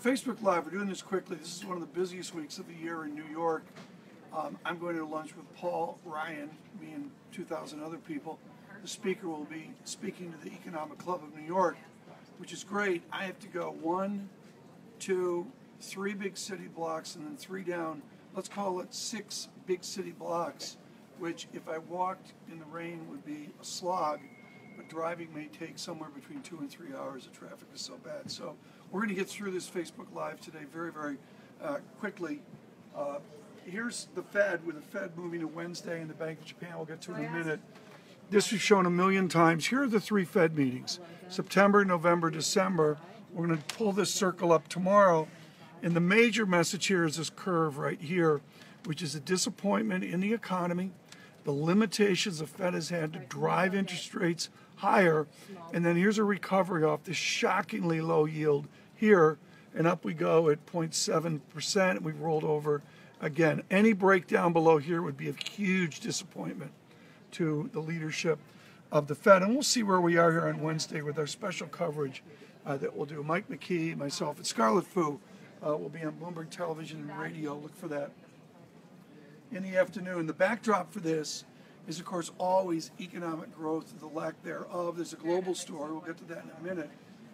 Facebook Live, we're doing this quickly. This is one of the busiest weeks of the year in New York. I'm going to lunch with Paul Ryan, me and 2,000 other people. The speaker will be speaking to the Economic Club of New York, which is great. I have to go 1, 2, 3 big city blocks and then 3 down, let's call it 6 big city blocks, which if I walked in the rain would be a slog, but driving may take somewhere between 2 and 3 hours. The traffic is so bad. So we're going to get through this Facebook Live today very, very quickly. Here's the Fed, with the Fed moving to Wednesday and the Bank of Japan. We'll get to in a minute. This we've shown a million times. Here are the 3 Fed meetings: September, November, December. We're going to pull this circle up tomorrow. And the major message here is this curve right here, which is a disappointment in the economy, the limitations the Fed has had to drive interest rates higher, and then here's a recovery off this shockingly low yield here, and up we go at 0.7%. We've rolled over again. Any breakdown below here would be a huge disappointment to the leadership of the Fed, and we'll see where we are here on Wednesday with our special coverage that we'll do. Mike McKee, myself, and Scarlett Fu will be on Bloomberg Television and radio. Look for that in the afternoon. The backdrop for this is, of course, always economic growth, the lack thereof. There's a global story. We'll get to that in a minute.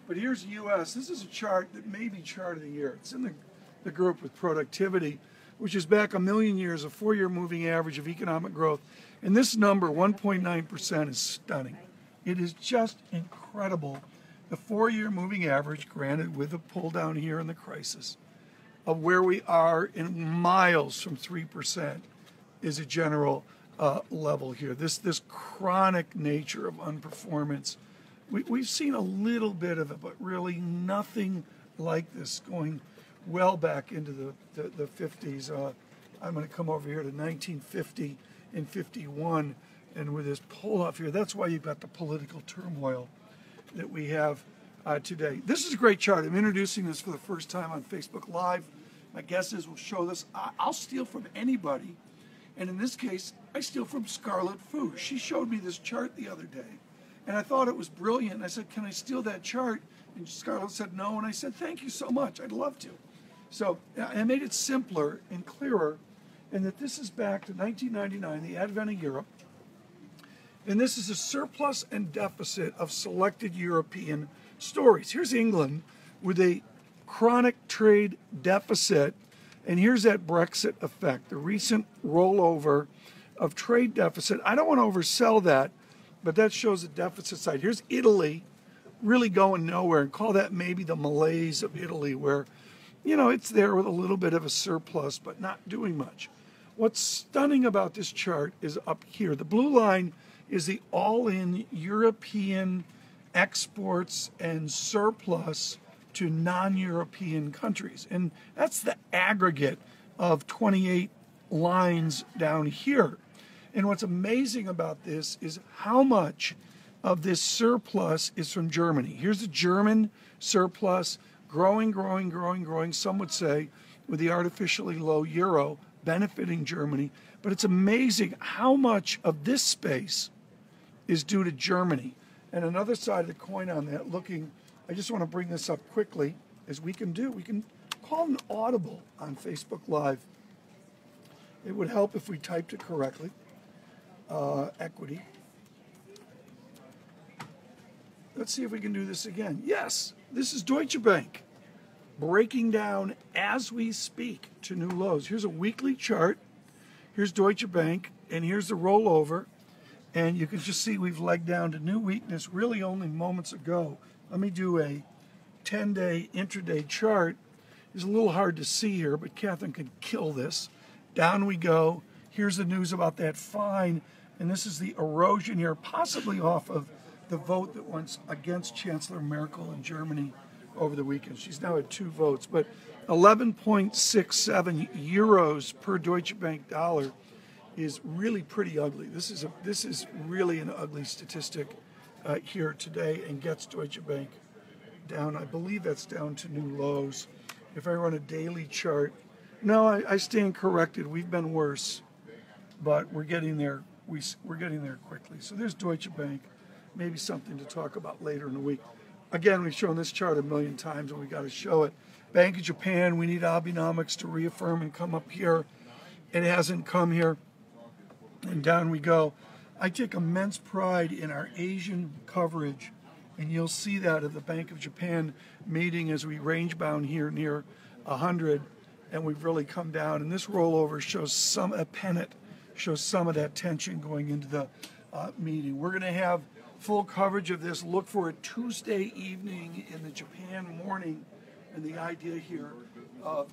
But here's the U.S. This is a chart that may be chart of the year. It's in the group with productivity, which is back a million years, a 4-year moving average of economic growth. And this number, 1.9%, is stunning. It is just incredible. The 4-year moving average, granted with a pull down here in the crisis, of where we are in miles from 3% is a general level here. This chronic nature of unperformance, we've seen a little bit of it, but really nothing like this going well back into the 50s. I'm going to come over here to 1950 and 51, and with this pull off here, that's why you've got the political turmoil that we have today. This is a great chart. I'm introducing this for the first time on Facebook Live. My guess is we'll show this. I'll steal from anybody, and in this case, I steal from Scarlett Fu. She showed me this chart the other day, and I thought it was brilliant. I said, can I steal that chart? And Scarlett said no, and I said, thank you so much. I'd love to. So I made it simpler and clearer, and that this is back to 1999, the advent of Europe, and this is a surplus and deficit of selected European stories. Here's England with a chronic trade deficit, and here's that Brexit effect, the recent rollover of trade deficit. I don't want to oversell that, but that shows the deficit side. Here's Italy really going nowhere, and call that maybe the malaise of Italy, where, you know, it's there with a little bit of a surplus, but not doing much. What's stunning about this chart is up here. The blue line is the all-in European exports and surplus to non-European countries. And that's the aggregate of 28 lines down here. And what's amazing about this is how much of this surplus is from Germany. Here's the German surplus, growing, some would say, with the artificially low euro benefiting Germany. But it's amazing how much of this space is due to Germany. And another side of the coin on that, I just want to bring this up quickly, as we can call an audible on Facebook Live. It would help if we typed it correctly. Equity. Let's see if we can do this again. Yes, this is Deutsche Bank, breaking down as we speak to new lows. Here's a weekly chart. Here's Deutsche Bank, and here's the rollover. And you can just see we've legged down to new weakness really only moments ago. Let me do a 10-day intraday chart. It's a little hard to see here, but Catherine can kill this. Down we go. Here's the news about that fine. And this is the erosion here, possibly off of the vote that went against Chancellor Merkel in Germany over the weekend. She's now at 2 votes. But 11.67 euros per Deutsche Bank dollar is really pretty ugly. This is really an ugly statistic here today, and gets Deutsche Bank down. I believe that's down to new lows. If I run a daily chart, no, I stand corrected. We've been worse, but we're getting there. We're getting there quickly. So there's Deutsche Bank. Maybe something to talk about later in the week. Again, we've shown this chart a million times, and we got to show it. Bank of Japan, we need Abenomics to reaffirm and come up here. It hasn't come here, and down we go. I take immense pride in our Asian coverage, and you'll see that at the Bank of Japan meeting as we range bound here near 100, and we've really come down. And this rollover shows a pennant shows some of that tension going into the meeting. We're going to have full coverage of this. Look for it Tuesday evening in the Japan morning, and the idea here of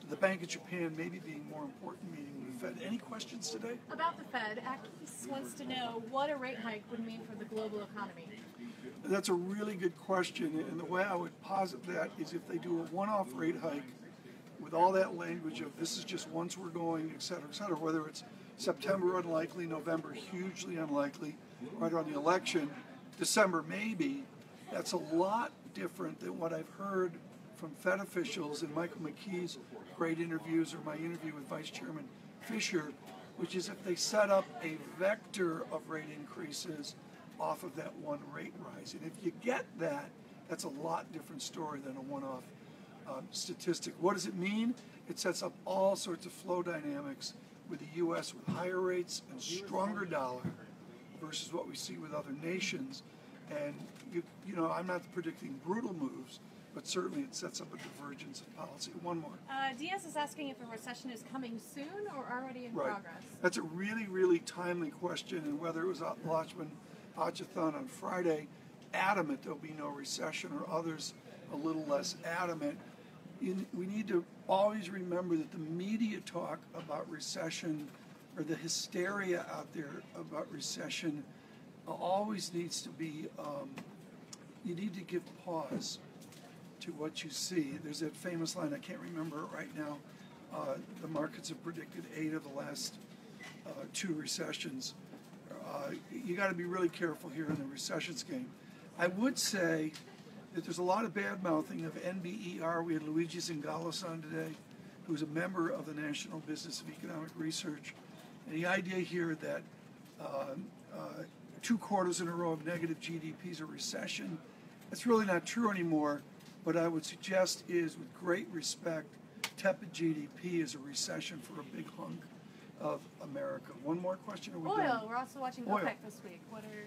the Bank of Japan maybe being more important meeting than the Fed. Any questions today? About the Fed, Akis wants to know what a rate hike would mean for the global economy. That's a really good question, and the way I would posit that is if they do a one-off rate hike with all that language of this is just once we're going, et cetera, whether it's September unlikely, November hugely unlikely, right on the election, December maybe, that's a lot different than what I've heard from Fed officials in Michael McKee's great interviews or my interview with Vice Chairman Fisher, which is if they set up a vector of rate increases off of that one rate rise. And if you get that, that's a lot different story than a one-off statistic. What does it mean? It sets up all sorts of flow dynamics with the U.S. with higher rates and stronger dollar versus what we see with other nations. And, you know, I'm not predicting brutal moves, but certainly it sets up a divergence of policy. One more. Diaz is asking if a recession is coming soon or already in progress. That's a really, really timely question, and whether it was Lachman Achathon on Friday, adamant there'll be no recession, or others a little less adamant. We need to always remember that the media talk about recession, or the hysteria out there about recession, always needs to be, you need to give pause to what you see. There's that famous line, I can't remember it right now, the markets have predicted 8 of the last 2 recessions. You got to be really careful here in the recessions game. I would say that there's a lot of bad-mouthing of NBER. We had Luigi Zingalos on today, who's a member of the National Business of Economic Research. And the idea here that 2 quarters in a row of negative GDP is a recession, that's really not true anymore. What I would suggest is, with great respect, tepid GDP is a recession for a big hunk of America. One more question? Oil. Done? We're also watching OPEC this week. What are...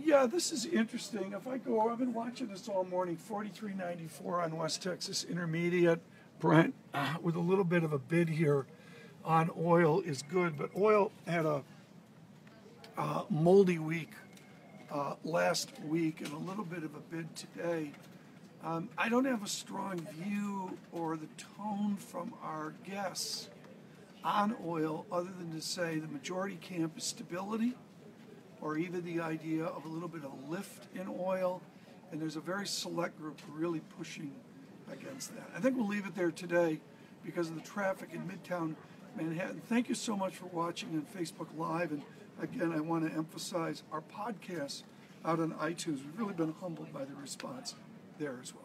Yeah, this is interesting. If I go, I've been watching this all morning. 43.94 on West Texas Intermediate. Brent, with a little bit of a bid here on oil is good, but oil had a moldy week last week and a little bit of a bid today. I don't have a strong view or the tone from our guests on oil other than to say the majority camp is stability, or even the idea of a little bit of lift in oil, and there's a very select group really pushing against that. I think we'll leave it there today because of the traffic in Midtown Manhattan. Thank you so much for watching on Facebook Live, and again, I want to emphasize our podcasts out on iTunes. We've really been humbled by the response there as well.